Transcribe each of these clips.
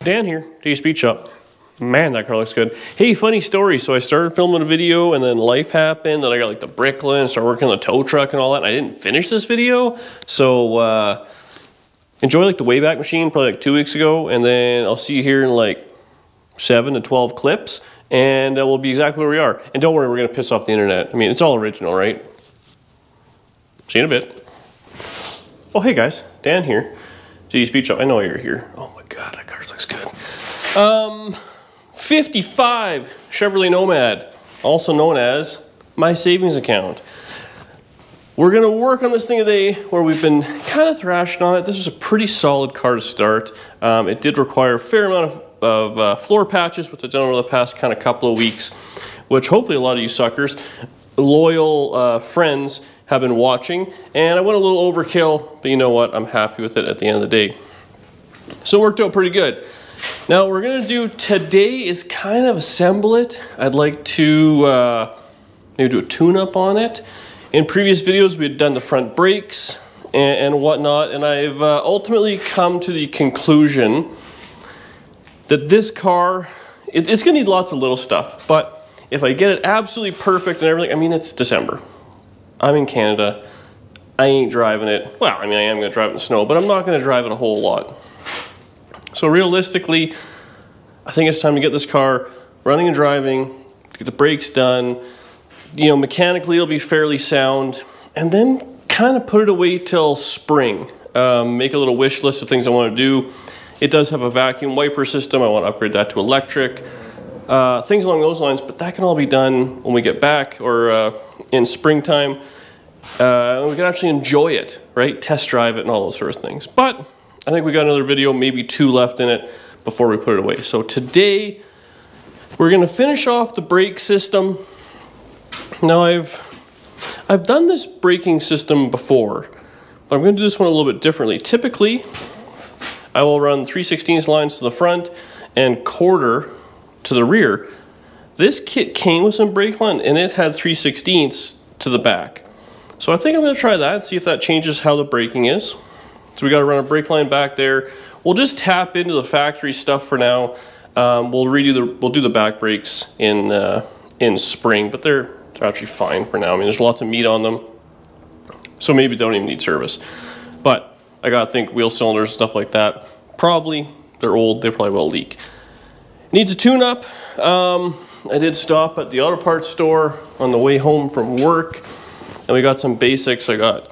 Dan here, DA Speed Shop. Man, that car looks good. Hey, funny story. So I started filming a video and then life happened and I got like the Bricklin, started working on the tow truck and all that. And I didn't finish this video. So enjoy like the Wayback Machine probably like 2 weeks ago. And then I'll see you here in like 7 to 12 clips. And we'll be exactly where we are. And don't worry, we're going to piss off the internet. I mean, it's all original, right? See you in a bit. Oh, hey guys, Dan here. DA Speed Shop. I know you're here. Oh my God, that car looks good. 55 Chevrolet Nomad, also known as my savings account. We're gonna work on this thing today where we've been kind of thrashing on it. This was a pretty solid car to start. It did require a fair amount of floor patches, which I've done over the past kind of couple of weeks, which hopefully a lot of you suckers, loyal friends, have been watching. And I went a little overkill, but you know what? I'm happy with it at the end of the day. So it worked out pretty good. Now what we're gonna do today is kind of assemble it. I'd like to maybe do a tune-up on it. In previous videos, we had done the front brakes and whatnot, and I've ultimately come to the conclusion that this car, it's gonna need lots of little stuff, but if I get it absolutely perfect and everything, I mean, it's December. I'm in Canada. I ain't driving it. Well, I mean, I am gonna drive it in the snow, but I'm not gonna drive it a whole lot. So realistically, I think it's time to get this car running and driving, get the brakes done. You know, mechanically it'll be fairly sound, and then kind of put it away till spring. Make a little wish list of things I want to do. It does have a vacuum wiper system. I want to upgrade that to electric. Things along those lines, but that can all be done when we get back or in springtime. We can actually enjoy it, right? Test drive it and all those sorts of things. But I think we got another video, maybe 2 left in it before we put it away. So today, we're gonna finish off the brake system. Now I've done this braking system before, but I'm gonna do this one a little bit differently. Typically, I will run 3/16 lines to the front and quarter to the rear. This kit came with some brake line and it had 3/16 to the back. So I think I'm gonna try that and see if that changes how the braking is. So we got to run a brake line back there. We'll just tap into the factory stuff for now. We'll do the back brakes in spring, but they're actually fine for now. I mean, there's lots of meat on them, so maybe they don't even need service. But I gotta think wheel cylinders and stuff like that. Probably they're old. They probably will leak. Needs a tune-up. I did stop at the auto parts store on the way home from work, and we got some basics. I got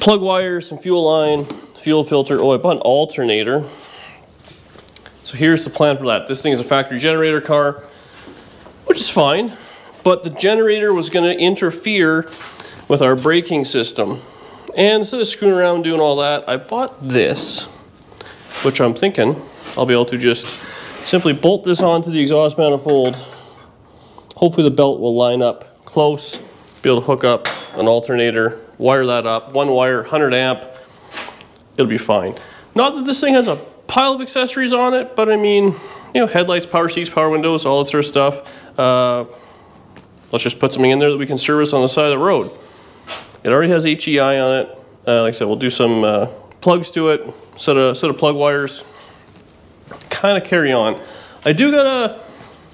plug wires, some fuel line, fuel filter. Oh, I bought an alternator. So here's the plan for that. This thing is a factory generator car, which is fine, but the generator was going to interfere with our braking system. And instead of screwing around doing all that, I bought this, which I'm thinking I'll be able to just simply bolt this onto the exhaust manifold. Hopefully the belt will line up close, be able to hook up an alternator, wire that up, one wire, 100 amp, it'll be fine. Not that this thing has a pile of accessories on it, but I mean, you know, headlights, power seats, power windows, all that sort of stuff. Let's just put something in there that we can service on the side of the road. It already has HEI on it. Like I said, we'll do some plugs to it, set of plug wires, kind of carry on. I do gotta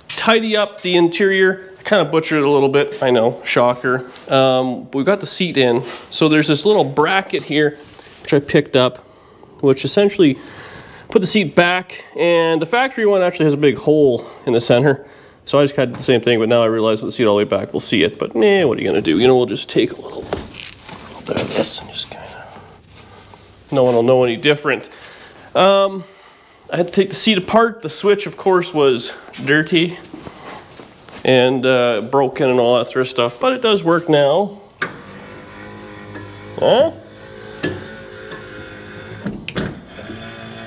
tidy up the interior. Kind of butchered it a little bit, I know, shocker. But we got the seat in. So there's this little bracket here, which I picked up, which essentially put the seat back, and the factory one actually has a big hole in the center. So I just kind of did the same thing, but now I realize with the seat all the way back, we'll see it. But what are you gonna do? You know, we'll just take a little bit of this and just kind of, no one will know any different. I had to take the seat apart. The switch, of course, was dirty and broken and all that sort of stuff, but it does work now. Huh?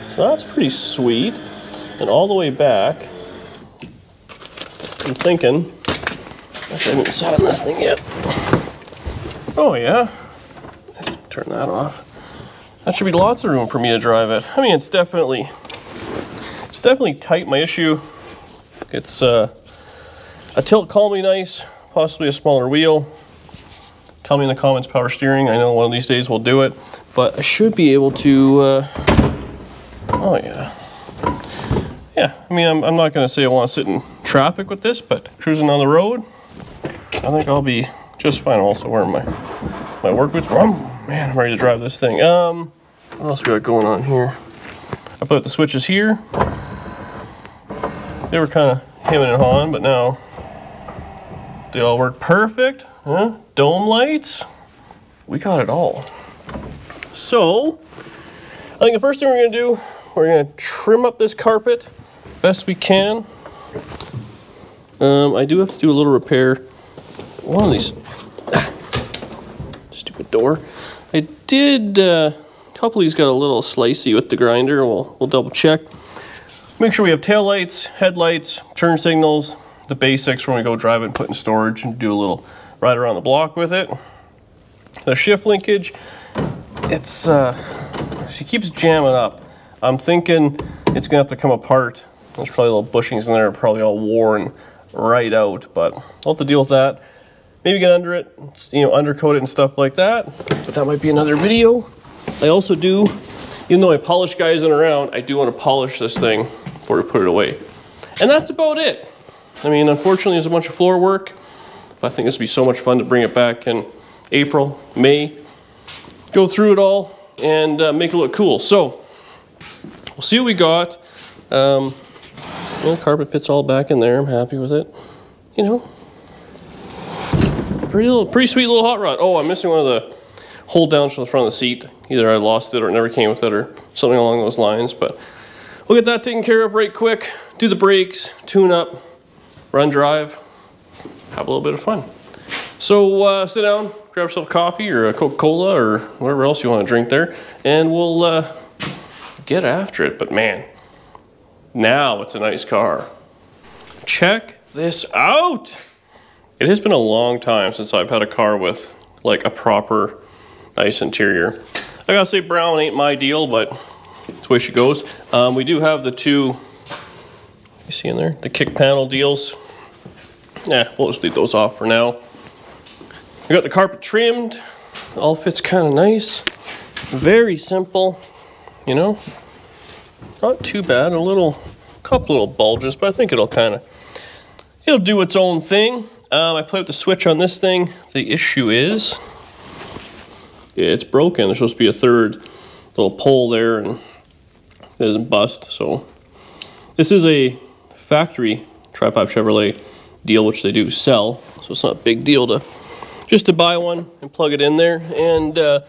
So that's pretty sweet. And all the way back, I'm thinking, actually I haven't sat in this thing yet. Oh yeah, let's turn that off. That should be lots of room for me to drive it. I mean, it's definitely tight. My issue, it's a tilt calmly nice, possibly a smaller wheel. Tell me in the comments, power steering. I know one of these days we'll do it, but I should be able to, oh yeah. yeah, I mean, I'm not gonna say I wanna sit in traffic with this, but cruising on the road, I think I'll be just fine. I'm also wearing my work boots. Oh, man, I'm ready to drive this thing. What else we got going on here? I put the switches here. They were kind of hemming and hawing, but now they all work perfect. Huh? Dome lights. We got it all. So, I think the first thing we're gonna do, we're gonna trim up this carpet best we can. I do have to do a little repair. One of these, stupid door. I did, a couple of these got a little slicey with the grinder. We'll double check. Make sure we have tail lights, headlights, turn signals, the basics when we go drive it and put in storage and do a little ride around the block with it. The shift linkage, it's, she keeps jamming up. I'm thinking it's gonna have to come apart. There's probably little bushings in there, probably all worn right out, but I'll have to deal with that. Maybe get under it, you know, undercoat it and stuff like that, but that might be another video. I also do, even though my polish guy isn't around, I do want to polish this thing before we put it away. And that's about it. I mean, unfortunately, there's a bunch of floor work, but I think this would be so much fun to bring it back in April, May, go through it all and make it look cool. So, we'll see what we got. Well, the carpet fits all back in there. I'm happy with it. You know, pretty sweet little hot rod. Oh, I'm missing one of the hold downs from the front of the seat. Either I lost it or it never came with it or something along those lines. But we'll get that taken care of right quick. Do the brakes, tune up, run drive, have a little bit of fun. So sit down, grab yourself a coffee or a Coca-Cola or whatever else you want to drink there, and we'll get after it. But man, now it's a nice car. Check this out. It has been a long time since I've had a car with like a proper nice interior. I gotta say brown ain't my deal, but it's the way she goes. We do have the two, you see in there, the kick panel deals. Yeah, we'll just leave those off for now. We got the carpet trimmed. All fits kind of nice. Very simple, you know. Not too bad, couple little bulges, but I think it'll do its own thing. I played with the switch on this thing. The issue is, it's broken. There's supposed to be a third little pole there and it doesn't bust. So this is a factory Tri-5 Chevrolet deal, which they do sell. So it's not a big deal to buy one and plug it in there. And that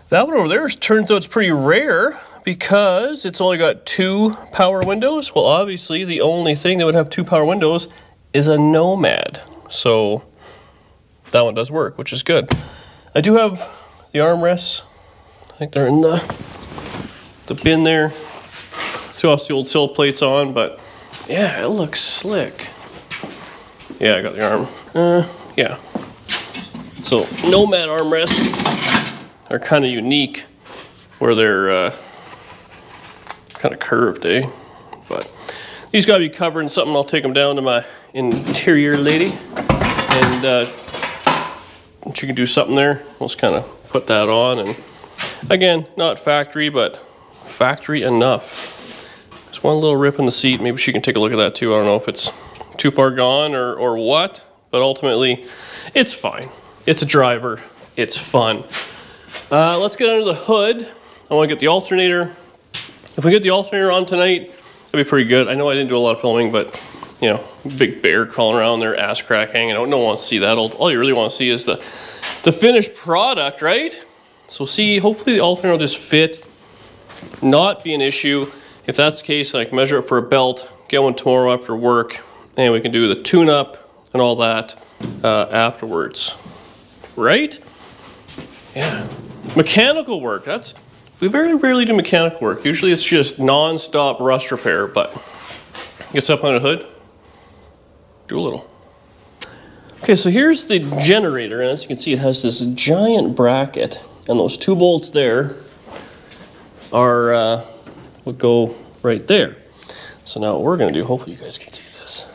one over there turns out it's pretty rare because it's only got 2 power windows. Well, obviously the only thing that would have 2 power windows is a Nomad. So that one does work, which is good. I do have the armrests. I think they're in the bin there. Still have the old sill plates on, but yeah, it looks slick. Yeah, I got the arm. Yeah. So Nomad armrests are kind of unique where they're kind of curved, eh? But these gotta be covered in something. I'll take them down to my interior lady and she can do something there. We'll just kind of put that on, and again, not factory, but factory enough. Just one little rip in the seat. Maybe she can take a look at that too. I don't know if it's too far gone or what, but ultimately it's fine. It's a driver, it's fun. Let's get under the hood. I want to get the alternator. If we get the alternator on tonight, it'll be pretty good. I know I didn't do a lot of filming, but you know, big bear crawling around there, ass crack hanging out. No one wants to see that. All you really want to see is the finished product, right? So see, hopefully the alternator will just fit, not be an issue. If that's the case, I can measure it for a belt, get one tomorrow after work, and we can do the tune-up and all that afterwards, right? Yeah. Mechanical work, we very rarely do mechanical work. Usually it's just non-stop rust repair, but gets up under the hood, do a little. Okay, so here's the generator, and as you can see, it has this giant bracket, and those 2 bolts there are will go right there. So now what we're gonna do, hopefully you guys can see this.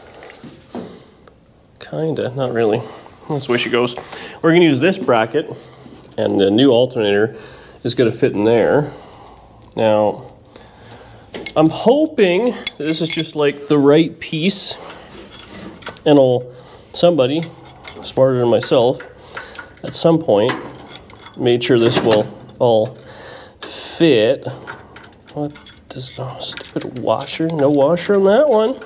Kinda, not really. That's the way she goes. We're gonna use this bracket, and the new alternator is gonna fit in there. Now, I'm hoping this is just like the right piece, and somebody smarter than myself at some point made sure this will all fit. What does, oh, stupid washer, no washer on that one.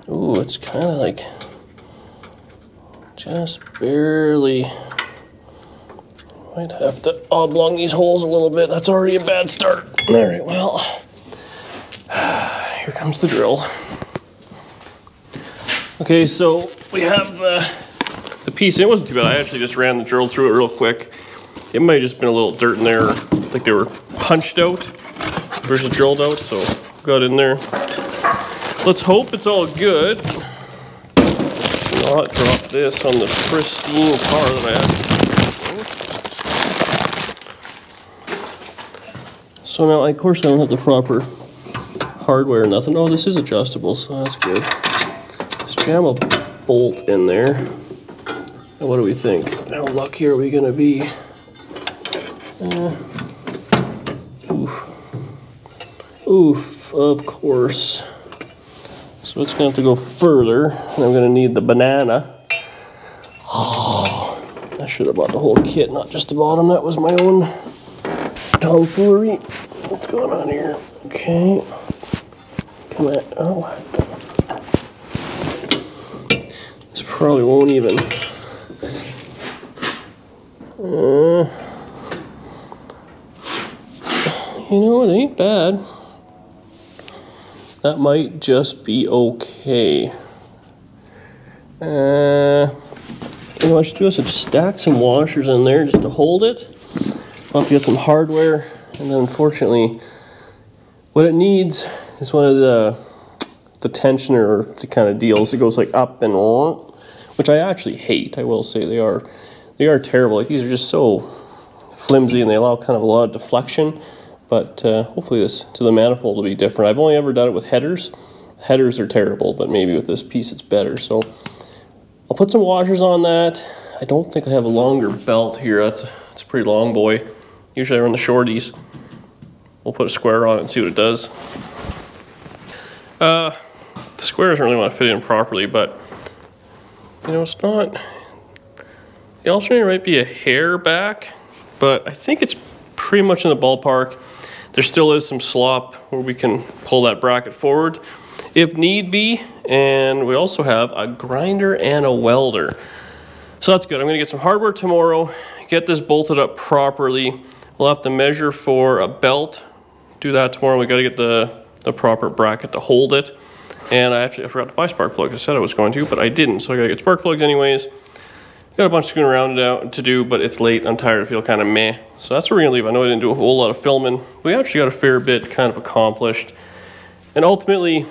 Ooh, it's kind of like just barely. Might have to oblong these holes a little bit. That's already a bad start. All right, well, here comes the drill. Okay, so we have the piece. It wasn't too bad. I actually just ran the drill through it real quick. It might have just been a little dirt in there, like they were punched out versus drilled out, so got in there. Let's hope it's all good. Let's not drop this on the pristine car that I have. So now, of course, I don't have the proper hardware or nothing. Oh, this is adjustable, so that's good. Let's jam a bolt in there. And what do we think? How lucky are we gonna be? Oof, of course. So it's gonna have to go further, and I'm gonna need the banana. Oh, I should have bought the whole kit, not just the bottom. That was my own tomfoolery. What's going on here? Okay. Come on. Oh. This probably won't even. You know, it ain't bad. That might just be okay. You know what I should do? I should stack some washers in there just to hold it. I'll have to get some hardware, and then unfortunately, what it needs is one of the tensioner kind of deals. It goes like up and on, which I actually hate. I will say they are terrible. Like, these are just so flimsy, and they allow kind of a lot of deflection. But hopefully this to the manifold will be different. I've only ever done it with headers. Headers are terrible, but maybe with this piece it's better. So I'll put some washers on that. I don't think I have a longer belt here. It's a pretty long boy. Usually I run the shorties. We'll put a square on it and see what it does. The square doesn't really want to fit in properly, but you know, it's not. The alternator might be a hair back, but I think it's pretty much in the ballpark. There still is some slop where we can pull that bracket forward if need be, and we also have a grinder and a welder. So that's good. I'm gonna get some hardware tomorrow, get this bolted up properly. We'll have to measure for a belt, do that tomorrow. We gotta get the proper bracket to hold it. And I forgot to buy spark plugs. I said I was going to, but I didn't, so I gotta get spark plugs anyways. Got a bunch of screwing around out to do, but it's late. I'm tired. I feel kind of meh. So that's where we're gonna leave. I know I didn't do a whole lot of filming. We actually got a fair bit kind of accomplished. And ultimately,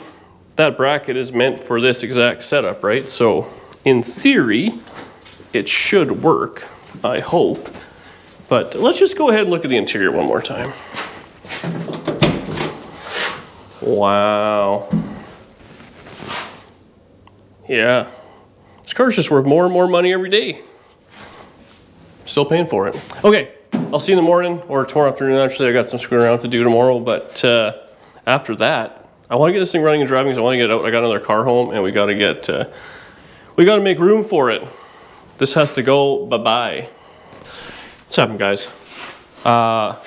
that bracket is meant for this exact setup, right? So in theory, it should work, I hope. But let's just go ahead and look at the interior one more time. Wow. Yeah. This car's just worth more and more money every day. Still paying for it. Okay, I'll see you in the morning or tomorrow afternoon. Actually, I got some screwing around to do tomorrow, but after that, I want to get this thing running and driving because I want to get it out. I got another car home, and we got to make room for it. This has to go bye-bye. What's happening, guys? You know,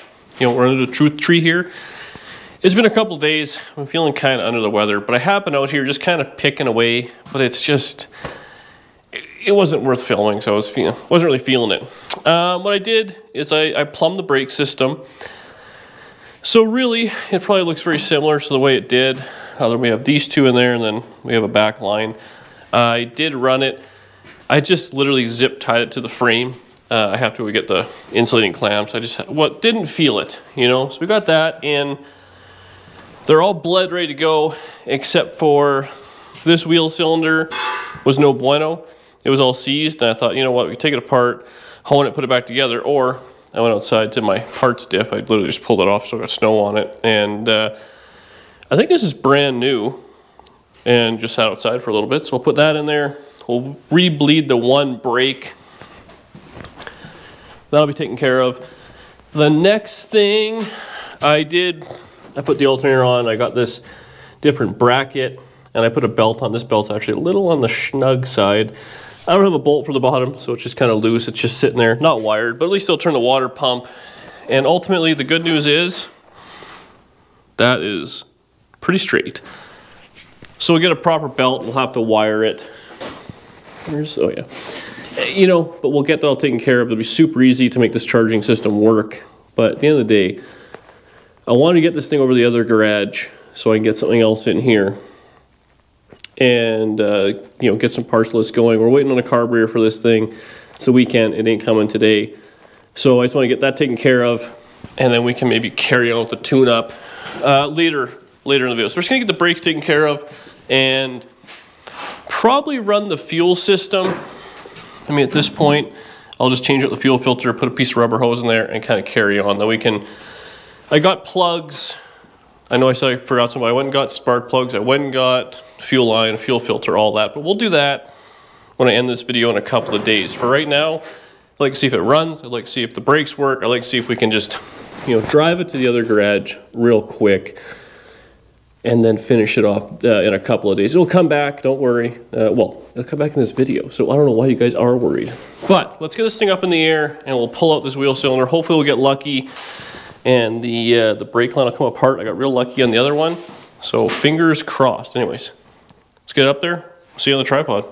we're under the truth tree here. It's been a couple days. I'm feeling kind of under the weather, but I have been out here just kind of picking away, but it's just, it wasn't worth filming, so I was, wasn't really feeling it. What I did is I plumbed the brake system. So really, it probably looks very similar to the way it did. We have these two in there, and then we have a back line. I did run it. I just literally zip tied it to the frame. I have to get the insulating clamps. I just didn't feel it, you know. So we got that, and they're all bled ready to go, except for this wheel cylinder was no bueno. It was all seized, and I thought, you know what, we take it apart, hone it, put it back together, or I went outside to my parts diff. I literally just pulled it off, so I got snow on it, and I think this is brand new, and just sat outside for a little bit. So we'll put that in there. We'll re-bleed the one brake. That'll be taken care of. The next thing, I put the alternator on. I got this different bracket, and I put a belt on. This belt's actually a little on the snug side. I don't have a bolt for the bottom, so it's just kind of loose. It's just sitting there, not wired, but at least it'll turn the water pump. And ultimately, the good news is that is pretty straight. So we'll get a proper belt. We'll have to wire it. Oh yeah. You know, but we'll get that all taken care of. It'll be super easy to make this charging system work. But at the end of the day, I want to get this thing over the other garage so I can get something else in here. And, you know, get some parts list going. We're waiting on a carburetor for this thing. It's the weekend. It ain't coming today. So I just want to get that taken care of. And then we can maybe carry on with the tune-up later in the video. So we're just going to get the brakes taken care of and probably run the fuel system. I mean, at this point, I'll just change out the fuel filter, put a piece of rubber hose in there, and kind of carry on. Then we can... I got plugs. I know I said I forgot some. I went and got spark plugs. I went and got fuel line, fuel filter, all that. But we'll do that when I end this video in a couple of days. For right now, I'd like to see if it runs. I'd like to see if the brakes work. I'd like to see if we can just, you know, drive it to the other garage real quick and then finish it off in a couple of days. It'll come back, don't worry. Well, it'll come back in this video, so I don't know why you guys are worried. But let's get this thing up in the air and we'll pull out this wheel cylinder. Hopefully we'll get lucky and the brake line will come apart. I got real lucky on the other one, so fingers crossed. Anyways, let's get it up there. See you on the tripod.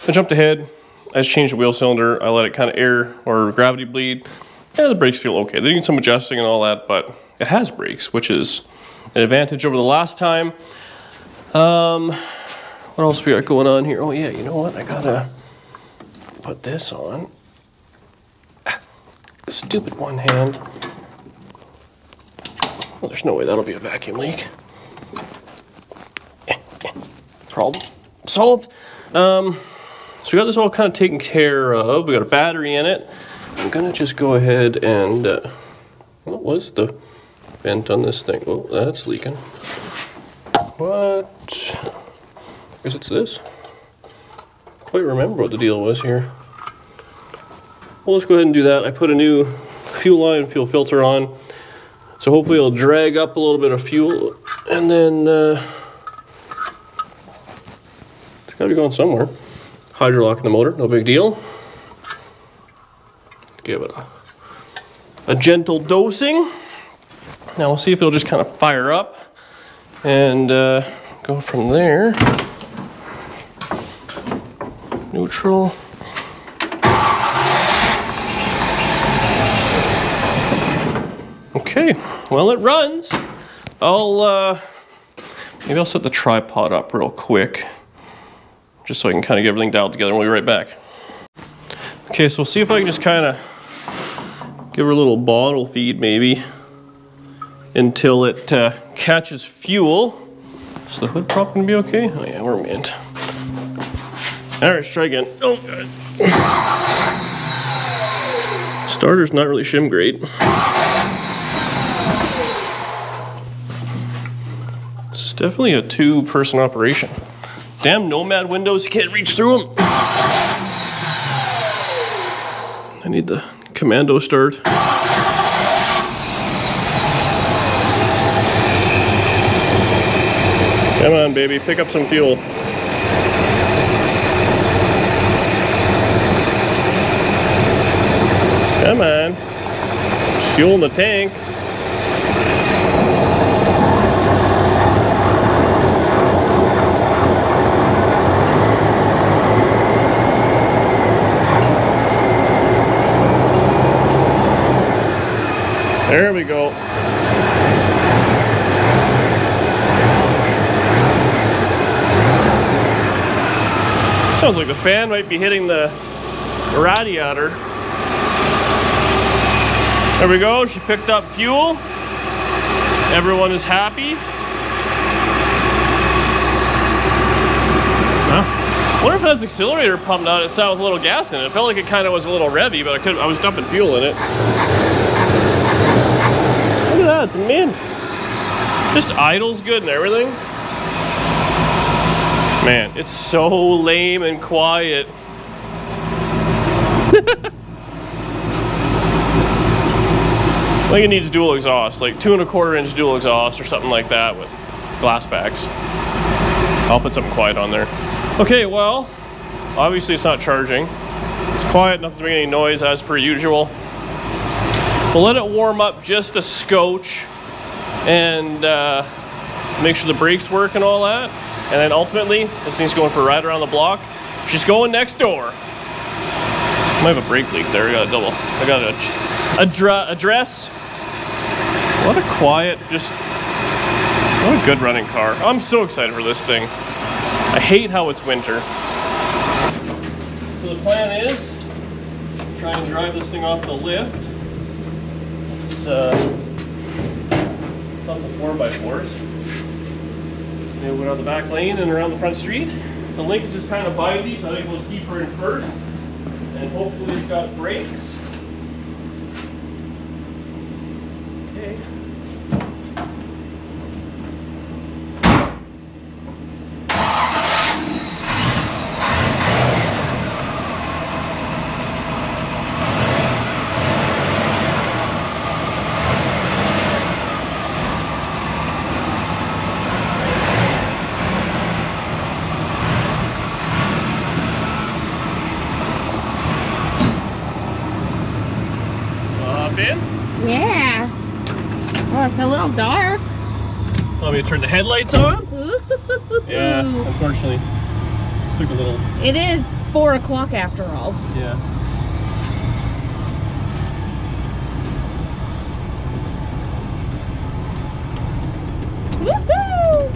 I jumped ahead. I just changed the wheel cylinder. I let it kind of air or gravity bleed. Yeah, the brakes feel okay. They need some adjusting and all that, but it has brakes, which is an advantage over the last time. What else we got going on here? Oh yeah, you know what? I gotta put this on. Stupid one hand. Well, there's no way that'll be a vacuum leak. Problem solved. So we got this all kind of taken care of. We got a battery in it. I'm gonna just go ahead and, what was the vent on this thing? Oh, that's leaking. What? I guess it's this. Quite remember what the deal was here. Well, let's go ahead and do that. I put a new fuel line, fuel filter on. So hopefully it'll drag up a little bit of fuel, and then it's gotta be going somewhere. Hydrolock in the motor, no big deal. Give it a gentle dosing. Now we'll see if it'll just kind of fire up and go from there. Neutral. Okay, well it runs. Maybe I'll set the tripod up real quick, just so I can kind of get everything dialed together and we'll be right back. Okay, so we'll see if I can just kind of give her a little bottle feed maybe until it catches fuel. So the hood prop gonna be okay? Oh yeah, we're mint. All right, let's try again. Oh, God. Starter's not really shim great. This is definitely a two-person operation. Damn Nomad windows, you can't reach through them. I need the commando start. Come on, baby, pick up some fuel. Come on. There's fuel in the tank. There we go. Sounds like the fan might be hitting the radiator. There we go, she picked up fuel. Everyone is happy. Huh? I wonder if it has the accelerator pumped out. It sounded with a little gas in it. It felt like it kind of was a little revvy, but I was dumping fuel in it. Look at that, it's mint. Just idles good and everything. Man, it's so lame and quiet. I think it needs dual exhaust, like 2 1/4 inch dual exhaust or something like that with glass backs. I'll put something quiet on there. Okay, well, obviously it's not charging. It's quiet, nothing's making any noise as per usual. We'll let it warm up just a scotch and make sure the brakes work and all that. And then ultimately, this thing's going for a ride around the block. She's going next door. Might have a brake leak there. I got to address. What a quiet, what a good running car. I'm so excited for this thing. I hate how it's winter. So the plan is try and drive this thing off the lift. It's tons of 4x4s. And we'll go down the back lane and around the front street. The Lincoln's just kind of bitey, so I think we'll keep her in first. And hopefully it's got brakes. Okay. Yeah. Oh, it's a little dark. Want me to turn the headlights on? Yeah, unfortunately. It's took a little. It is 4 o'clock after all. Yeah. Woohoo!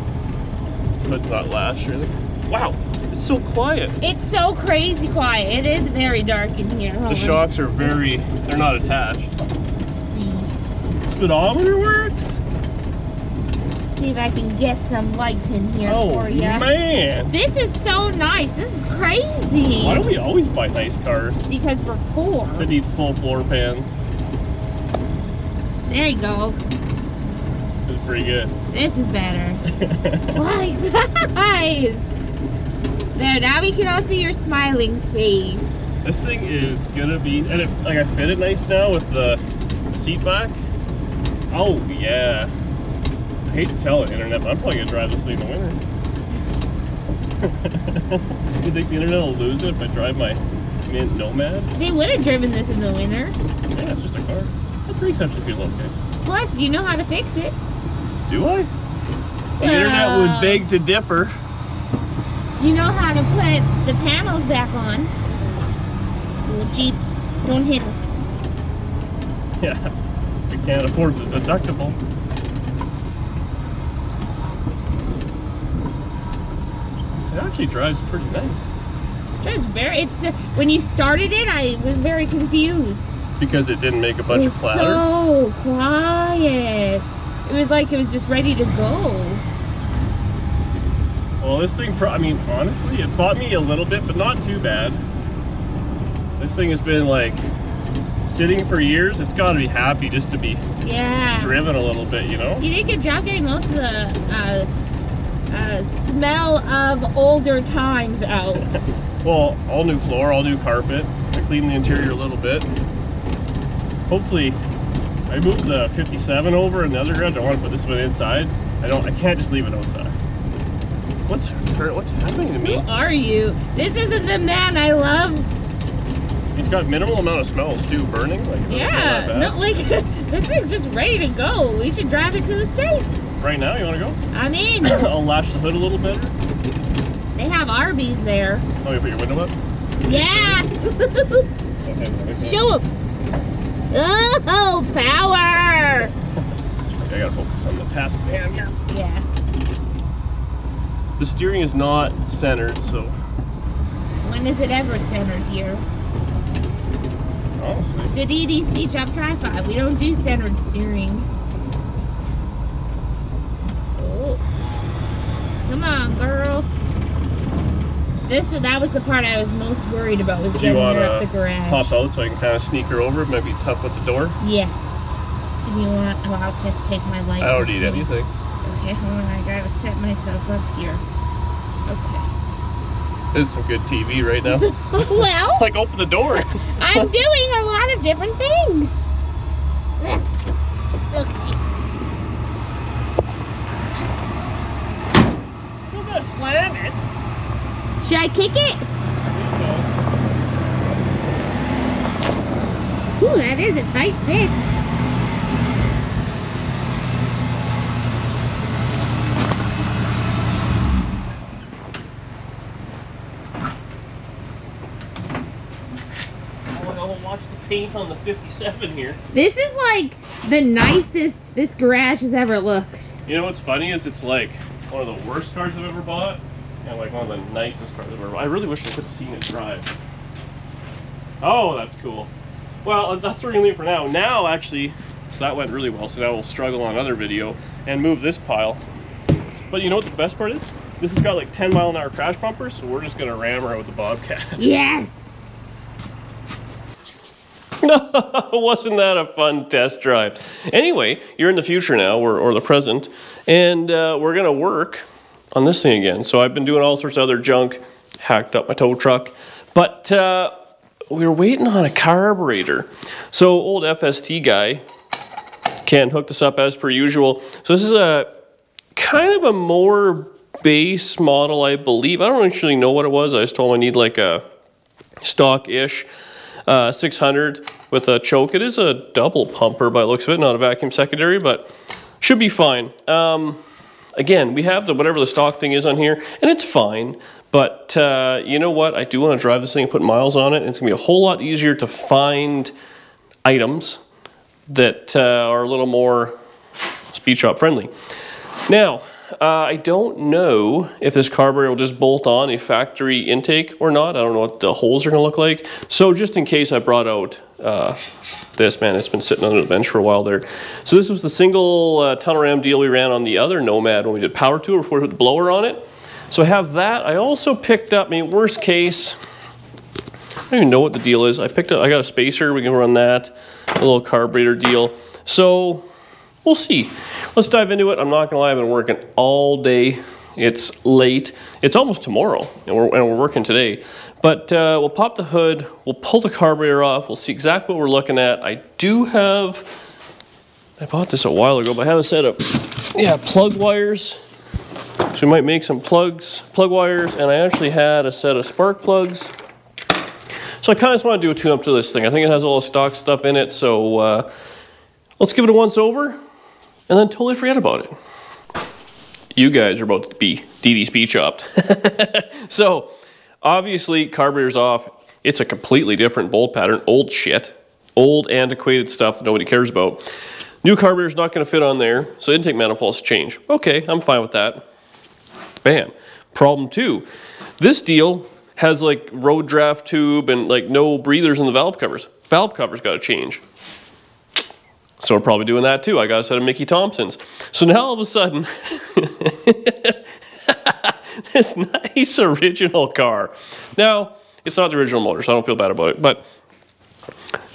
But it's not last year. Wow, it's so quiet. It's so crazy quiet. It is very dark in here. The shocks are they're not attached. Speedometer works? See if I can get some light in here for you. Oh man! This is so nice. This is crazy. Why don't we always buy nice cars? Because we're poor. They need full floor pans. There you go. This is pretty good. This is better. Why, guys? There, now we can all see your smiling face. This thing is gonna be, and like I fit it nice now with the seat back. Oh yeah. I hate to tell it, internet, but I'm probably gonna drive this thing in the winter. You think the internet will lose it if I drive my mint Nomad? They would have driven this in the winter. Yeah, it's just a car. The brakes actually feel okay. Plus, you know how to fix it. Do I? The internet would beg to differ. You know how to put the panels back on. Well, Jeep, don't hit us. Yeah, I can't afford the deductible. It actually drives pretty nice. When you started it, I was very confused. Because it didn't make a bunch of clatter? So quiet. It was like it was just ready to go. Well, this thing, I mean, honestly, it bought me a little bit, but not too bad. This thing has been like sitting for years. It's got to be happy just to be driven a little bit, you know? You did a good job getting most of the smell of older times out. Well, all new floor, all new carpet. I cleaned the interior a little bit. Hopefully, I moved the 57 over in the other garage. I want to put this one inside. I can't just leave it outside. What's happening to me? Who are you? This isn't the man I love. He's got minimal amount of smells too, burning. Like, yeah, no, like this thing's just ready to go. We should drive it to the States. Right now, you want to go? I'm in. I'll lash the hood a little better. They have Arby's there. Oh, you put your window up? Yeah. Show them. Oh, power! I gotta focus on the task pan here. Yeah. The steering is not centered, so. When is it ever centered here? Honestly. Did Edie's Beach Up Tri-Fi? We don't do centered steering. Oh. Come on, girl. That was the part I was most worried about, was getting her up the garage. Pop out so I can kind of sneak her over? It might be tough with the door. Yes. Do you want? Oh, I'll just take my light. I don't need anything. Okay, hold on. I gotta set myself up here. Okay. This is some good TV right now. Well, like, open the door. I'm doing a lot of different things. Okay. You're gonna slam it. Should I kick it? Ooh, that is a tight fit. Watch the paint on the 57 here. This is like the nicest this garage has ever looked. You know what's funny is it's like one of the worst cars I've ever bought and like one of the nicest cars I've ever bought. I really wish I could have seen it drive. Oh, that's cool. Well, that's where we're gonna leave it for now. Now, actually, so that went really well. So now we'll struggle on another video and move this pile. But you know what the best part is? This has got like 10-mile-an-hour crash bumpers, so we're just gonna ram her with the Bobcat. Yes. Wasn't that a fun test drive? Anyway, you're in the future now, or the present, and we're gonna work on this thing again. So I've been doing all sorts of other junk, hacked up my tow truck, but we were waiting on a carburetor. So old FST guy, Ken, hooked us up as per usual. So this is a kind of a more base model, I believe. I don't actually know what it was. I just told him I need like a stock-ish 600 with a choke. It is a double pumper by the looks of it, not a vacuum secondary, but should be fine. Again, we have the whatever the stock thing is on here, and it's fine. But you know what? I do want to drive this thing and put miles on it, and it's going to be a whole lot easier to find items that are a little more speed shop friendly. Now, I don't know if this carburetor will just bolt on a factory intake or not. I don't know what the holes are going to look like. So just in case, I brought out this. Man, it's been sitting under the bench for a while there. So this was the single tunnel ram deal we ran on the other Nomad when we did power tour before we put the blower on it. So I have that. I also picked up, I mean, worst case, I don't even know what the deal is. I got a spacer. We can run that. A little carburetor deal. So we'll see. Let's dive into it. I'm not gonna lie, I've been working all day. It's late. It's almost tomorrow, and we're working today. But we'll pop the hood, we'll pull the carburetor off, we'll see exactly what we're looking at. I bought this a while ago, but I have a set of, plug wires. So we might make some plug wires, and I actually had a set of spark plugs. So I kind of just want to do a tune-up to this thing. I think it has all the stock stuff in it, so let's give it a once over. And then totally forget about it. You guys are about to be DD speed chopped. So, obviously, carburetor's off. It's a completely different bolt pattern. Old shit. Old, antiquated stuff that nobody cares about. New carburetor's not going to fit on there, so intake manifolds change. Okay, I'm fine with that. Bam. Problem 2. This deal has like road draft tube and like no breathers in the valve covers. Valve covers got to change. So we're probably doing that too. I got a set of Mickey Thompsons. So now all of a sudden, this nice original car. Now, it's not the original motor, so I don't feel bad about it. But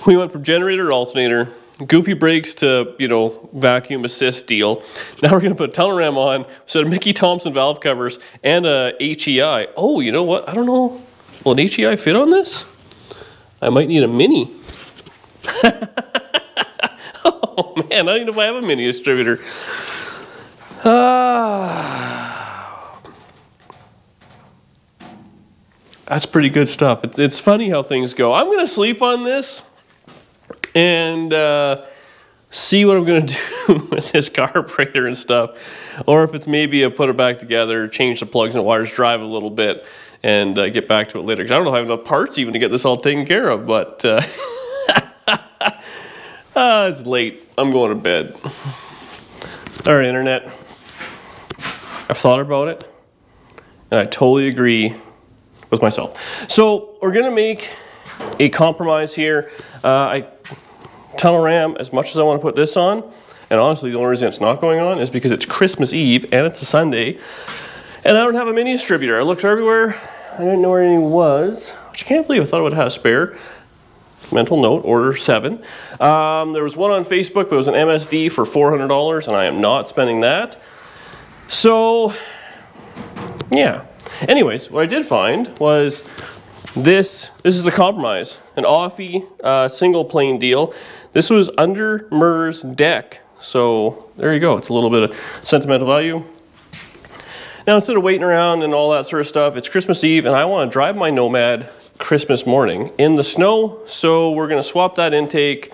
we went from generator to alternator, goofy brakes to, you know, vacuum assist deal. Now we're going to put a tunnel ram on, a set of Mickey Thompson valve covers, and a HEI. Oh, you know what? I don't know. Will an HEI fit on this? I might need a mini. Oh man, I don't even know if I have a mini distributor. That's pretty good stuff. It's funny how things go. I'm going to sleep on this and see what I'm going to do with this carburetor and stuff. Or if it's maybe I put it back together, change the plugs and wires, drive a little bit, and get back to it later. Because I don't know if I have enough parts even to get this all taken care of, but it's late. I'm going to bed. All right, Internet. I've thought about it, and I totally agree with myself. So we're going to make a compromise here. I tunnel ram as much as I want to put this on, and honestly, the only reason it's not going on is because it's Christmas Eve, and it's a Sunday, and I don't have a mini distributor. I looked everywhere. I didn't know where any was, which I can't believe. I thought I would have a spare. Mental note, order 7. There was one on Facebook, but it was an MSD for $400, and I am not spending that. So, yeah. Anyways, what I did find was this is the compromise, an Offie single plane deal. This was under Murr's deck. So there you go. It's a little bit of sentimental value. Now, instead of waiting around and all that sort of stuff, it's Christmas Eve, and I want to drive my Nomad Christmas morning in the snow. So we're going to swap that intake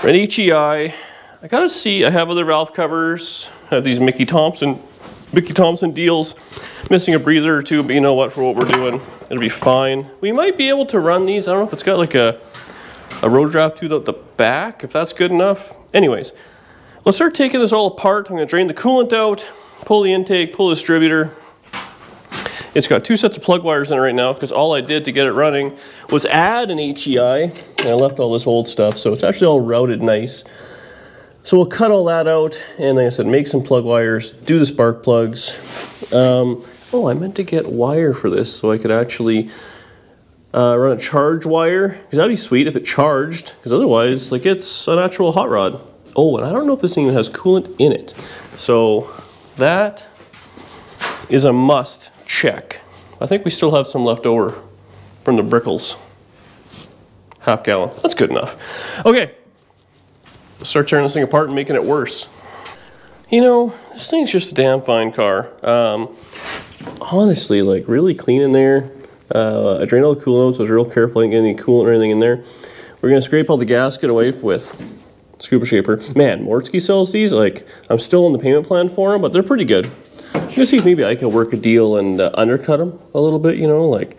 for an HEI. I got to see, I have other valve covers. I have these Mickey Thompson deals. Missing a breather or two, but you know what, for what we're doing, it'll be fine. We might be able to run these. I don't know if it's got like a road draft tube at the back, if that's good enough. Anyways, let's start taking this all apart. I'm going to drain the coolant out, pull the intake, pull the distributor. It's got 2 sets of plug wires in it right now, because all I did to get it running was add an HEI, and I left all this old stuff, so it's actually all routed nice. So we'll cut all that out, and like I said, make some plug wires, do the spark plugs. Oh, I meant to get wire for this so I could actually run a charge wire, because that'd be sweet if it charged, because otherwise, like, it's an actual hot rod. Oh, and I don't know if this thing has coolant in it. So that is a must check. I think we still have some left over from the Brickles. Half gallon, that's good enough. Okay, let's start tearing this thing apart and making it worse. You know, this thing's just a damn fine car. Honestly, like, really clean in there. I drained all the coolant, so I was real careful I didn't get any coolant or anything in there. We're gonna scrape all the gasket away with scuba shaper. Man, Mortsky sells these. Like, I'm still on the payment plan for them, but they're pretty good. I'm gonna see if maybe I can work a deal and undercut them a little bit, you know, like,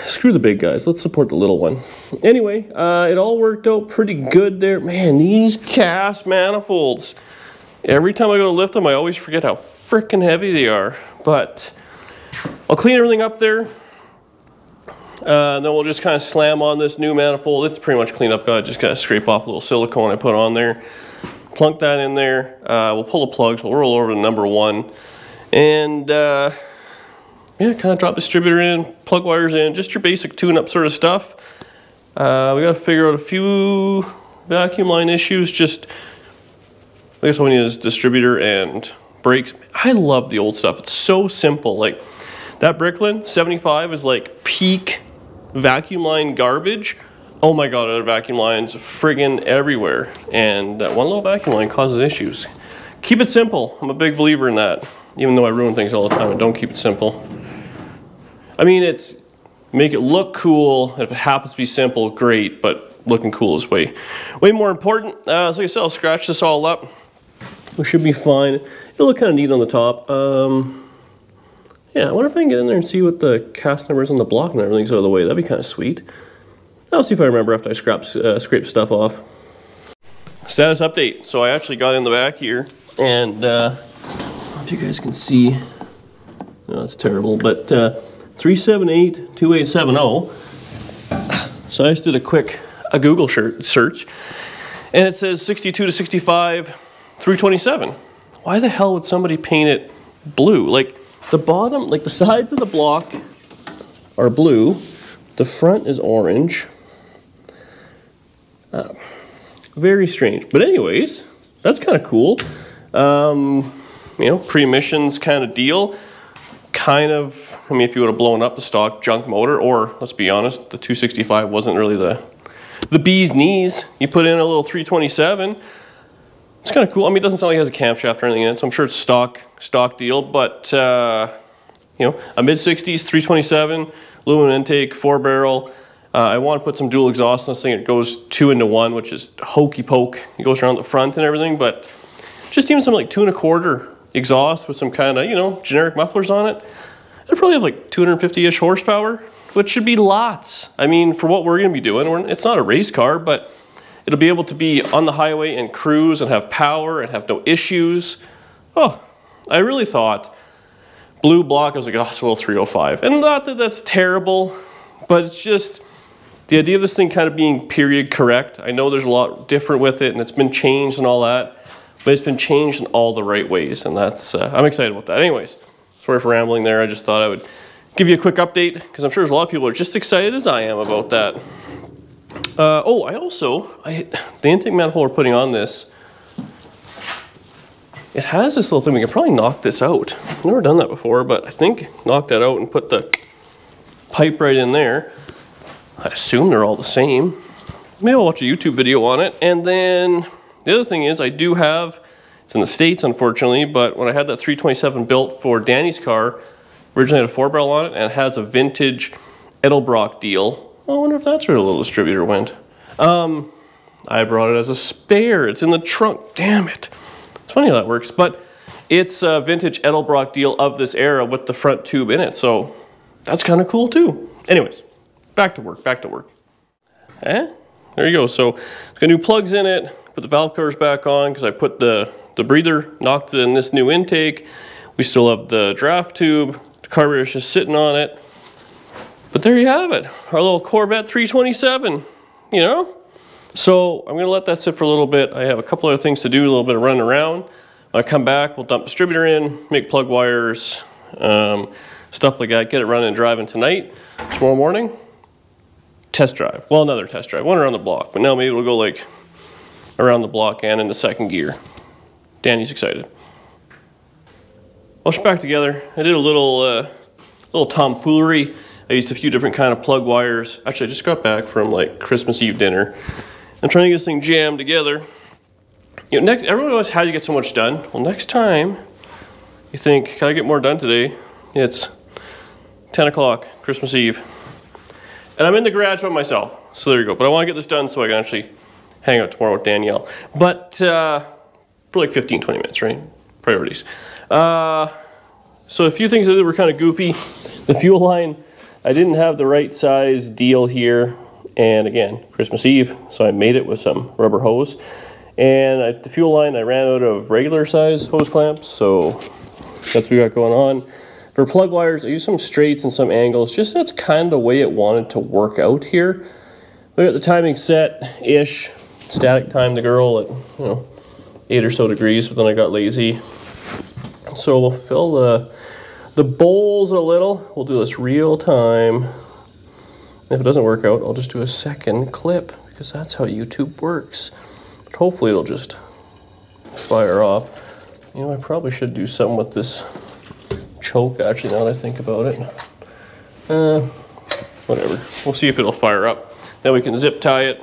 screw the big guys, let's support the little one. Anyway, it all worked out pretty good there. Man, these cast manifolds, every time I go to lift them, I always forget how freaking heavy they are. But I'll clean everything up there. Then we'll just kind of slam on this new manifold. It's pretty much cleaned up. I just got to scrape off a little silicone I put on there. Plunk that in there. We'll pull the plugs. We'll roll over to number 1. And yeah, kind of drop the distributor in, plug wires in, just your basic tune-up sort of stuff. We got to figure out a few vacuum line issues. Just, I guess all we need is distributor and brakes. I love the old stuff. It's so simple. Like, that Bricklin 75 is like peak vacuum line garbage. Oh my god, other vacuum lines friggin' everywhere. And one little vacuum line causes issues. Keep it simple. I'm a big believer in that. Even though I ruin things all the time, I don't keep it simple. I mean, it's make it look cool. If it happens to be simple, great, but looking cool is way more important. So like I said, I'll scratch this all up. It should be fine. It'll look kind of neat on the top. Yeah, I wonder if I can get in there and see what the cast numbers on the block and everything's out of the way. That'd be kind of sweet. I'll see if I remember after I scrape stuff off. Status update. So I actually got in the back here, and I don't know if you guys can see. No, it's terrible, but 378-2870. So I just did a quick Google search, and it says 62 to 65, 327. Why the hell would somebody paint it blue? Like, the bottom, like the sides of the block are blue, the front is orange. Very strange, but anyways, that's kind of cool. You know, pre-emissions kind of deal. Kind of, I mean, if you would have blown up the stock junk motor, or let's be honest, the 265 wasn't really the bee's knees. You put in a little 327. It's kind of cool. I mean, it doesn't sound like it has a camshaft or anything in it, so I'm sure it's stock deal, but you know, a mid-60s 327, aluminum intake, 4-barrel. I want to put some dual exhaust in this thing. It goes 2 into 1, which is hokey poke. It goes around the front and everything, but just even some like 2 1/4 exhaust with some kind of, you know, generic mufflers on it. It'll probably have like 250-ish horsepower, which should be lots. I mean, for what we're going to be doing, it's not a race car, but it'll be able to be on the highway and cruise and have power and have no issues. Oh, I really thought blue block, I was like, oh, it's a little 305. And not that that's terrible, but it's just the idea of this thing kind of being period correct. I know there's a lot different with it, and it's been changed and all that, but it's been changed in all the right ways, and that's, I'm excited about that. Anyways, sorry for rambling there. I just thought I would give you a quick update, because I'm sure there's a lot of people who are just excited as I am about that. Oh, the intake manifold we're putting on this, it has this little thing. We can probably knock this out. I've never done that before, but I think knock that out and put the pipe right in there. I assume they're all the same. Maybe I'll watch a YouTube video on it. And then The other thing is I do have, it's in the States unfortunately, but when I had that 327 built for Danny's car, originally had a 4-barrel on it, and it has a vintage Edelbrock deal. I wonder if that's where the little distributor went. I brought it as a spare. It's in the trunk. Damn it. It's funny how that works, but it's a vintage Edelbrock deal of this era with the front tube in it, so that's kind of cool too. Anyways, back to work, back to work. There you go. So it's got new plugs in it, put the valve covers back on because I put the breather, knocked it in this new intake. We still have the draft tube, the carburetor is just sitting on it. But there you have it, our little Corvette 327, you know? So I'm gonna let that sit for a little bit. I have a couple other things to do, a little bit of running around. When I come back, we'll dump distributor in, make plug wires, stuff like that, get it running and driving tonight. Tomorrow morning, test drive. Well, another test drive, one around the block, but now maybe we'll go like around the block and into second gear. Danny's excited. I'll back together. I did a little tomfoolery. I used a few different kind of plug wires. Actually, I just got back from like Christmas Eve dinner. I'm trying to get this thing jammed together. You know, everyone knows how you get so much done. Well, next time you think, can I get more done today? It's 10 o'clock, Christmas Eve. And I'm in the garage by myself, so there you go. But I want to get this done so I can actually hang out tomorrow with Danielle. But for like 15, 20 minutes, right? Priorities. So a few things I did were kind of goofy. The fuel line, I didn't have the right size deal here. And again, Christmas Eve, so I made it with some rubber hose. And the fuel line, I ran out of regular size hose clamps, so that's what we got going on. For plug wires, I used some straights and some angles, just that's kind of the way it wanted to work out here. We got the timing set-ish, static time the girl at, 8 or so degrees, but then I got lazy. So we'll fill the bowls a little. We'll do this real time. And if it doesn't work out, I'll just do a second clip, because that's how YouTube works. But hopefully it'll just fire off. You know, I probably should do something with this choke, actually, now that I think about it. Whatever. We'll see if it'll fire up. Then we can zip tie it.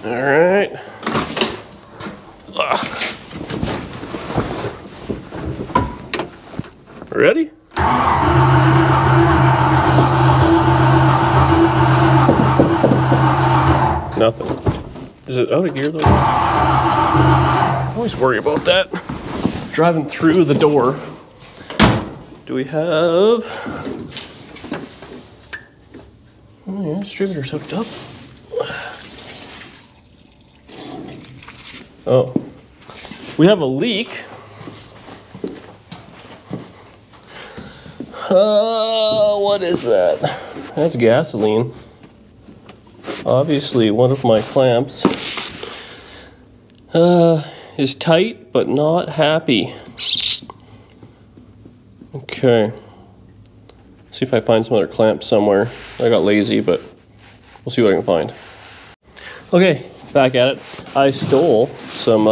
All right. Ready? Nothing. Is it out of gear though? I always worry about that. Driving through the door. Do we have... Oh yeah, distributor's hooked up. Oh. We have a leak. What is that? That's gasoline. Obviously, one of my clamps is tight, but not happy. Okay. See if I find some other clamps somewhere. I got lazy, but we'll see what I can find. Okay, back at it. I stole some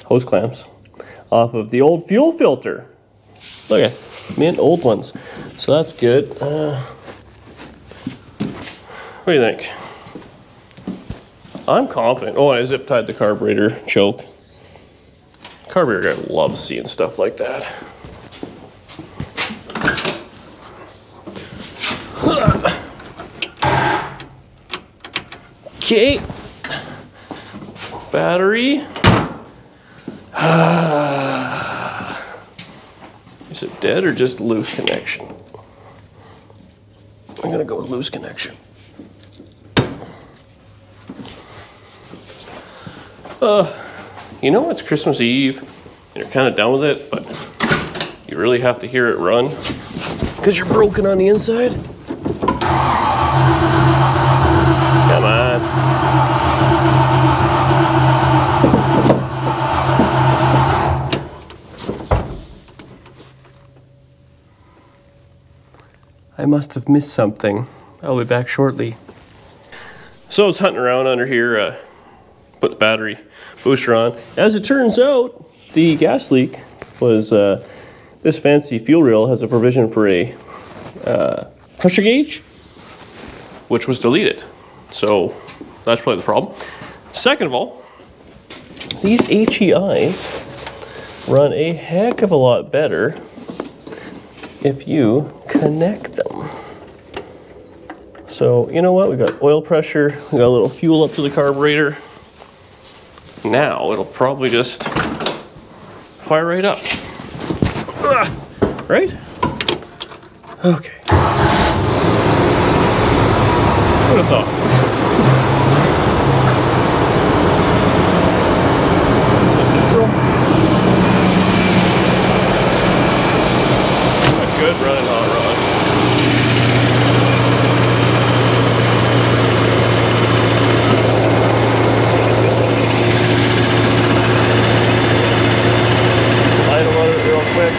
hose clamps off of the old fuel filter. Look at mint old ones. So that's good. What do you think? I'm confident. Oh, and I zip tied the carburetor choke. Carburetor guy loves seeing stuff like that. Okay. Battery. Is it dead or just loose connection? I'm gonna go with loose connection. You know it's Christmas Eve and you're kind of done with it, but you really have to hear it run because you're broken on the inside. Come on. I must have missed something. I'll be back shortly. So I was hunting around under here, put the battery booster on. As it turns out, the gas leak was, this fancy fuel reel has a provision for a pressure gauge, which was deleted. So that's probably the problem. Second of all, these HEIs run a heck of a lot better if you connect them. So, you know what? We got oil pressure, we got a little fuel up to the carburetor. Now it'll probably just fire right up. Right? Okay. What a thought. Good running hot rod. Light them on it real quick.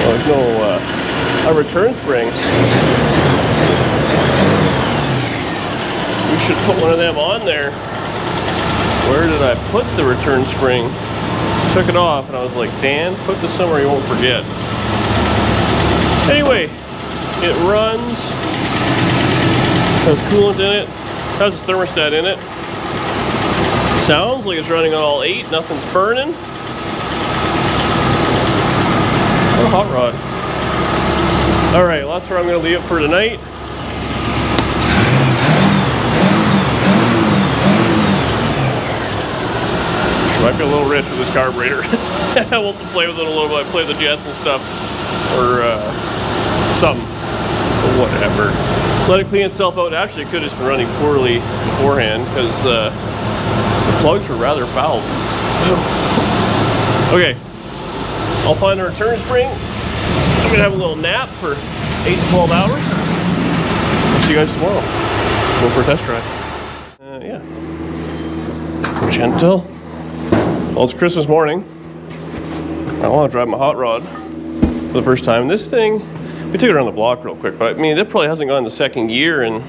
Oh, there's no a return spring. We should put one of them on there. Where did I put the return spring? Took it off and I was like, Dan, put this somewhere you won't forget. Anyway, it runs, has coolant in it, has a thermostat in it. Sounds like it's running on all 8, nothing's burning. What a hot rod. Alright, well, that's where I'm going to leave it for tonight. Might be a little rich with this carburetor. We'll have to play with it a little bit. Play with the jets and stuff. Or something. Whatever. Let it clean itself out. Actually, it could have just been running poorly beforehand because the plugs were rather foul. Okay. I'll find a return spring. I'm going to have a little nap for 8 to 12 hours. I'll see you guys tomorrow. Go for a test drive. Yeah. Gentle. Well, it's Christmas morning. I want to drive my hot rod for the first time. This thing, we took it around the block real quick, but I mean, it probably hasn't gone the second year, and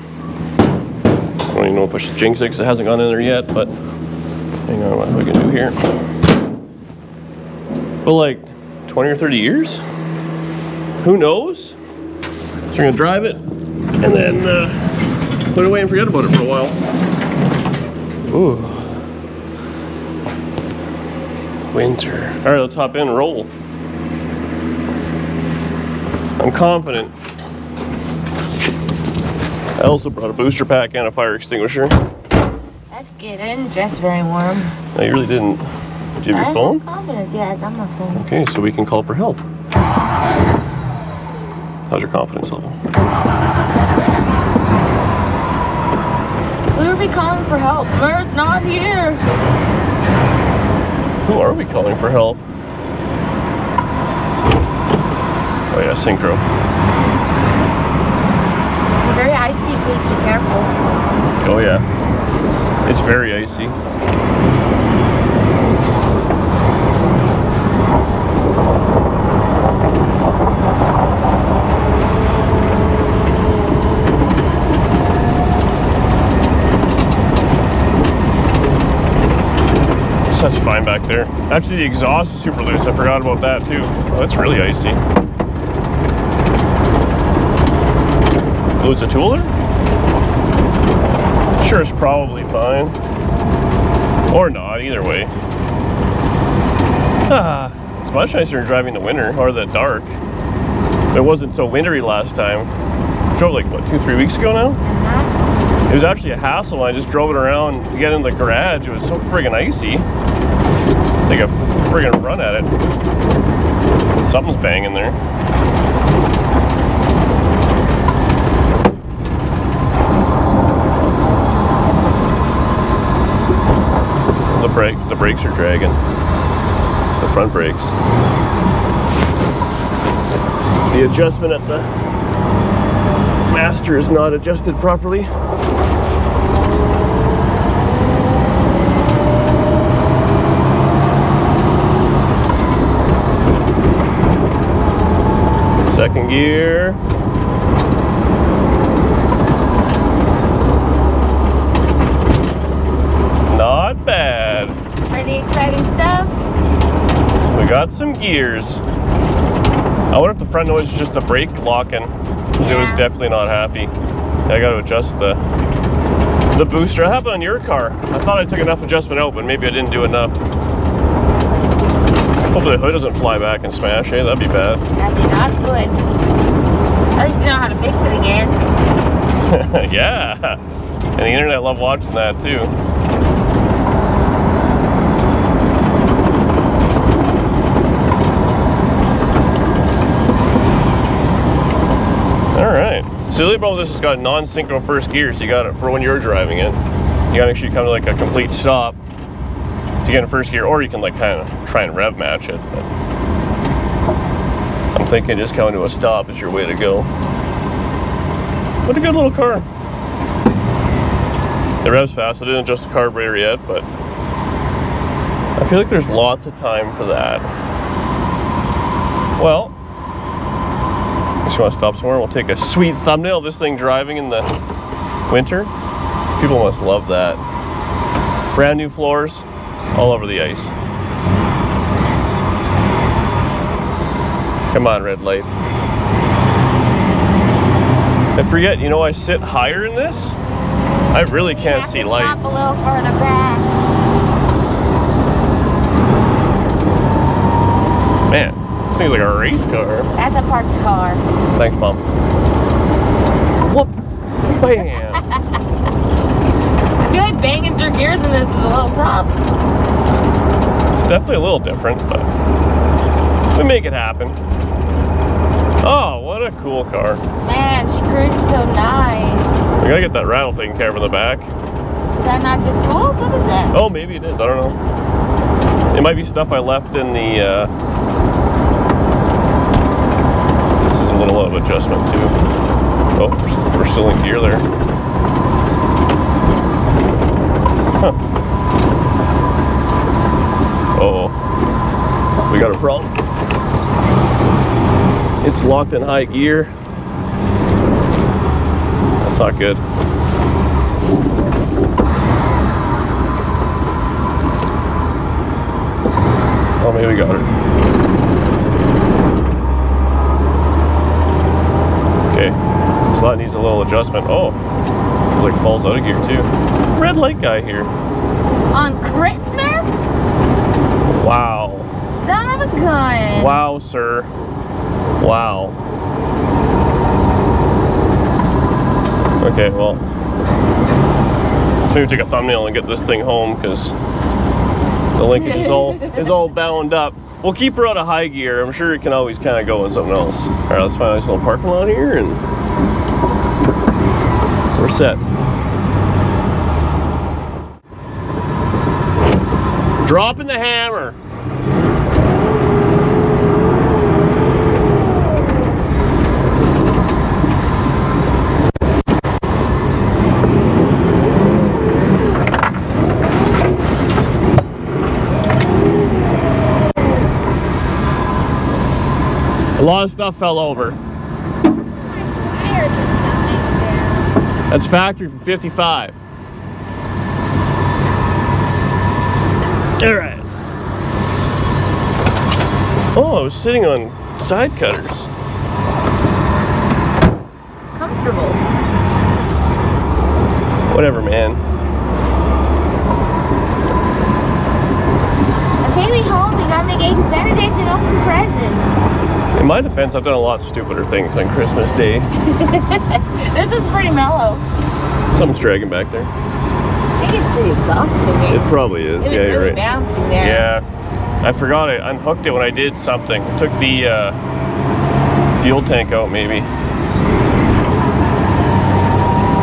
I don't even know if I should jinx it because it hasn't gone in there yet, but hang on, what we can do here. But like 20 or 30 years? Who knows? So we're going to drive it and then put it away and forget about it for a while. Ooh. Winter. All right, let's hop in and roll. I'm confident. I also brought a booster pack and a fire extinguisher. That's good. I didn't dress very warm. No, you really didn't. Did you have your phone? I'm confident. Yeah, I got my phone. Okay, so we can call for help. How's your confidence level? Who are we calling for help? Mer's not here. Who are we calling for help? Oh yeah, synchro. Very icy, please be careful. Oh yeah. It's very icy. That's fine back there. Actually, the exhaust is super loose. I forgot about that too. Oh, it's really icy. Lose a tool there? Sure, it's probably fine. Or not, either way. It's much nicer than driving the winter, or the dark. It wasn't so wintry last time. Drove like, what, 2-3 weeks ago now? It was actually a hassle. I just drove it around to get in the garage. It was so friggin' icy. Take a friggin' run at it. Something's banging there. The brakes are dragging. The front brakes. The adjustment at the master is not adjusted properly. Second gear. Not bad. Pretty exciting stuff. We got some gears. I wonder if the front noise is just the brake locking, because it was definitely not happy. I got to adjust the booster. What happened on your car? I thought I took enough adjustment out, but maybe I didn't do enough. Hopefully the hood doesn't fly back and smash, eh? That'd be bad. That'd be not good. At least you know how to fix it again. Yeah. And the internet love watching that too. Alright. So the only problem with this is got a non-synchro first gear, so you got it for when you're driving it. You gotta make sure you come to like a complete stop to get in first gear, or you can like kind of try and rev match it. But I'm thinking just coming to a stop is your way to go. What a good little car. It revs fast. I didn't adjust the carburetor yet, but I feel like there's lots of time for that. Well, just want to stop somewhere. We'll take a sweet thumbnail of this thing driving in the winter. People must love that. Brand new floors all over the ice. Come on, red light. I forget, you know, I sit higher in this. I really can't see lights. Stop a little further back. Man, this thing's like a race car. That's a parked car. Thanks, Mom. Whoop! Bam! I feel like banging through gears in this is a little tough. It's definitely a little different, but we make it happen. Oh, what a cool car. Man, she cruises so nice. We gotta get that rattle taken care of in the back. Is that not just tools? What is that? Oh, maybe it is. I don't know. It might be stuff I left in the... This is a little out of adjustment, too. Oh, we're still in gear there. Huh. Uh-oh. We got a problem. It's locked in high gear. That's not good. Oh, maybe we got it. Okay, so that needs a little adjustment. Oh, it like falls out of gear too. Red light guy here. On Christmas? Wow. Son of a gun. Wow, sir. Wow. Okay, well, let's maybe take a thumbnail and get this thing home because the linkage is all bound up. We'll keep her out of high gear. I'm sure it can always kind of go in something else. All right, let's find a nice little parking lot here and we're set. Dropping the hammer. A lot of stuff fell over. That's factory from 55. All right. Oh, I was sitting on side cutters. Comfortable. Whatever, man. Now take me home. We gotta make eggs Benedict and open presents. In my defense, I've done a lot stupider things on Christmas Day. This is pretty mellow. Something's dragging back there. I think it's pretty soft to me. It probably is. It Yeah, was you're really right. bouncing there. Yeah, I forgot I unhooked it when I did something. I took the fuel tank out, maybe.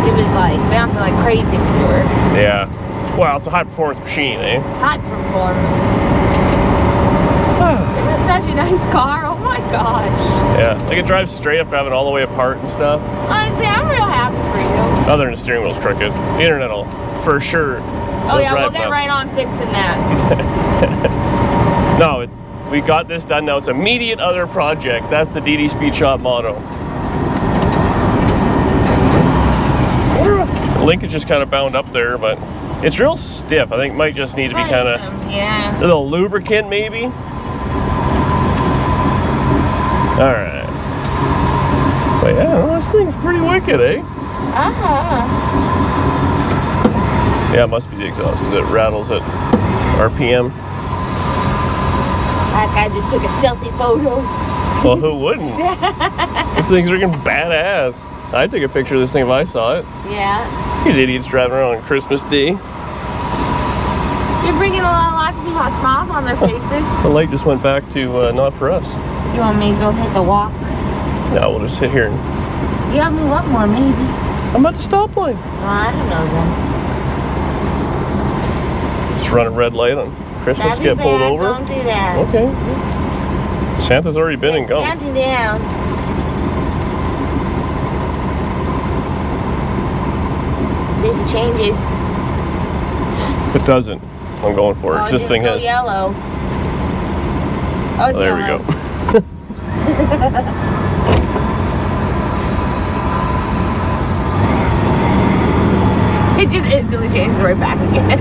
It was like bouncing like crazy before. Yeah. Well, it's a high performance machine, eh? High performance. This is such a nice car. Oh my gosh. Yeah, like it drives straight up, having all the way apart and stuff. Honestly, I'm real happy for you. Other than the steering wheel's crooked. The internet will, for sure. Oh yeah, we'll get right on fixing that. No, we got this done now. It's immediate other project. That's the DD Speed Shop motto. The linkage is kind of bound up there, but it's real stiff. I think it might just need to be kind of yeah. a little lubricant, maybe. All right. But yeah, well, this thing's pretty wicked, eh? Yeah, it must be the exhaust because it rattles at RPM. That guy just took a stealthy photo. Well, who wouldn't? This thing's freaking badass. I'd take a picture of this thing if I saw it. Yeah. These idiots driving around on Christmas Day. You're bringing lots of people with smiles on their faces. The light just went back to not for us. You want me to go hit the walk? No, we'll just sit here and... You gotta move up more, maybe. I'm at the stoplight. Well, I don't know then. Just run a red light on Christmas, That'd get be pulled bad. over. Don't do that. Okay. Santa's already been and It's gone. counting down. See if it changes. If it doesn't, I'm going for it. Oh, 'Cause this thing has... yellow. Oh, it's there yellow. we go. It just instantly changes right back again.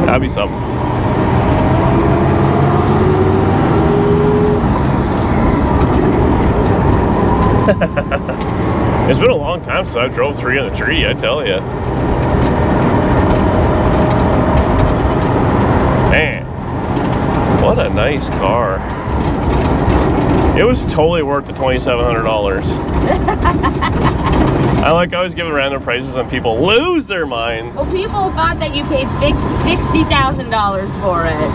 That'd be something. It's been a long time since I drove 3 on the tree, I tell you. Man, what a nice car. It was totally worth the $2,700. I always giving random prices and people lose their minds. Well, people thought that you paid $60,000 for it.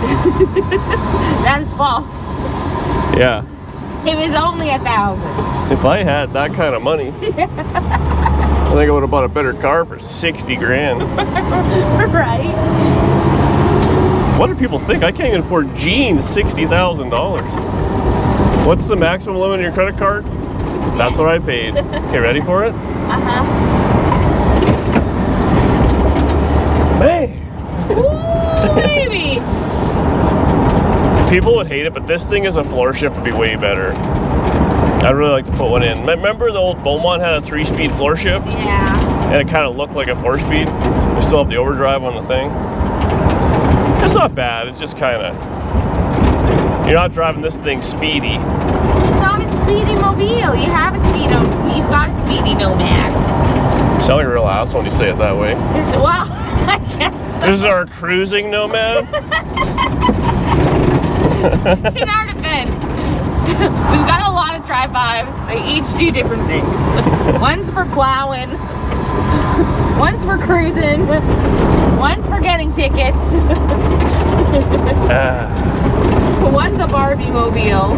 That is false. Yeah. It was only $1,000. If I had that kind of money, I think I would have bought a better car for 60 grand. Right? What do people think? I can't even afford jeans $60,000. What's the maximum limit on your credit card? That's what I paid. Okay, ready for it? Uh-huh. Man! Ooh, baby! People would hate it, but this thing as a floor shift would be way better. I'd really like to put one in. Remember the old Beaumont had a 3-speed floor shift? Yeah. And it kind of looked like a 4-speed. You still have the overdrive on the thing. It's not bad, it's just kind of... You're not driving this thing speedy. It's not a speedy mobile. You have a you've got a speedy Nomad. You sound like a real asshole when you say it that way. Well, I guess so. This is our cruising Nomad. In our defense, we've got a lot of drive-bys. They each do different things. One's for plowing, one's for cruising, one's for getting tickets. One's a Barbie mobile.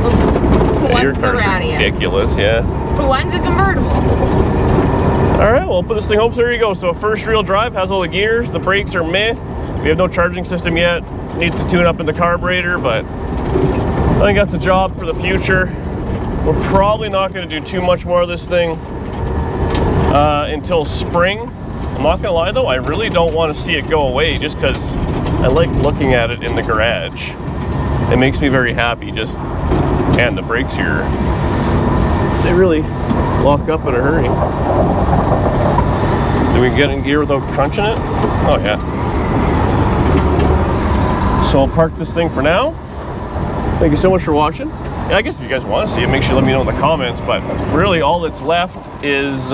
One's your the car's Radius. ridiculous, yeah. One's a convertible. All right, well, I'll put this thing home. So there you go. So first real drive, has all the gears. The brakes are meh. We have no charging system yet. Needs to tune up in the carburetor, but I think that's a job for the future. We're probably not going to do too much more of this thing until spring. I'm not gonna lie though, I really don't want to see it go away just because I like looking at it in the garage. It makes me very happy. Just, and the brakes here, they really lock up in a hurry. Do we get in gear without crunching it? Oh yeah. So I'll park this thing for now. Thank you so much for watching. Yeah, I guess if you guys want to see it, make sure you let me know in the comments, but really all that's left is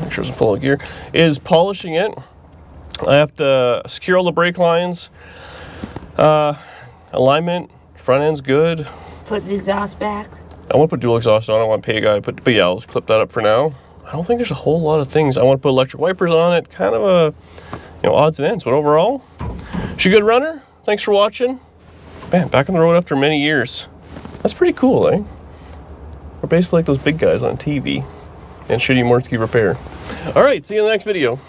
make sure it's full of gear, is polishing it. I have to secure all the brake lines. Alignment, front end's good. Put the exhaust back. I want to put dual exhaust on. I want to pay a guy, but yeah, I'll just clip that up for now. I don't think there's a whole lot of things. I want to put electric wipers on it. Kind of a, odds and ends, but overall, she's a good runner. Thanks for watching. Man, back on the road after many years. That's pretty cool, eh? We're basically like those big guys on TV and shitty Mortsky repair. All right, see you in the next video.